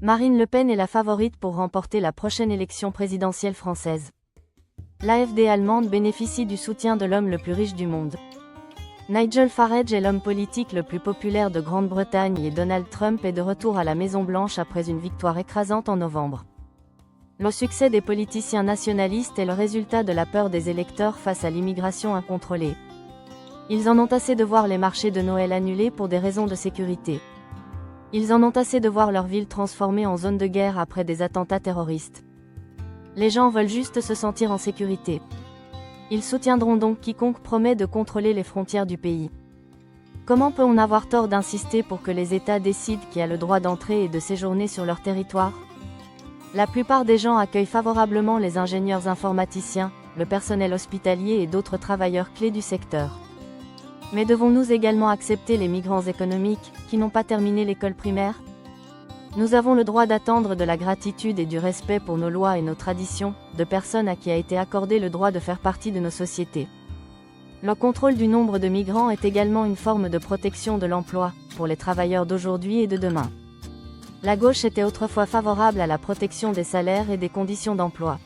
Marine Le Pen est la favorite pour remporter la prochaine élection présidentielle française. L'AfD allemande bénéficie du soutien de l'homme le plus riche du monde. Nigel Farage est l'homme politique le plus populaire de Grande-Bretagne et Donald Trump est de retour à la Maison-Blanche après une victoire écrasante en novembre. Le succès des politiciens nationalistes est le résultat de la peur des électeurs face à l'immigration incontrôlée. Ils en ont assez de voir les marchés de Noël annulés pour des raisons de sécurité. Ils en ont assez de voir leur ville transformée en zone de guerre après des attentats terroristes. Les gens veulent juste se sentir en sécurité. Ils soutiendront donc quiconque promet de contrôler les frontières du pays. Comment peut-on avoir tort d'insister pour que les États décident qui a le droit d'entrer et de séjourner sur leur territoire? La plupart des gens accueillent favorablement les ingénieurs informaticiens, le personnel hospitalier et d'autres travailleurs clés du secteur. Mais devons-nous également accepter les migrants économiques, qui n'ont pas terminé l'école primaire? Nous avons le droit d'attendre de la gratitude et du respect pour nos lois et nos traditions, de personnes à qui a été accordé le droit de faire partie de nos sociétés. Le contrôle du nombre de migrants est également une forme de protection de l'emploi, pour les travailleurs d'aujourd'hui et de demain. La gauche était autrefois favorable à la protection des salaires et des conditions d'emploi.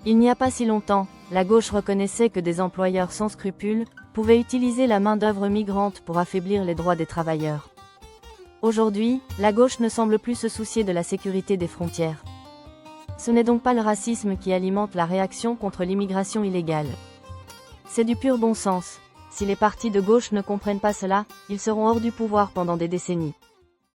Il n'y a pas si longtemps, la gauche reconnaissait que des employeurs sans scrupules pouvaient utiliser la main-d'œuvre migrante pour affaiblir les droits des travailleurs. Aujourd'hui, la gauche ne semble plus se soucier de la sécurité des frontières. Ce n'est donc pas le racisme qui alimente la réaction contre l'immigration illégale. C'est du pur bon sens. Si les partis de gauche ne comprennent pas cela, ils seront hors du pouvoir pendant des décennies.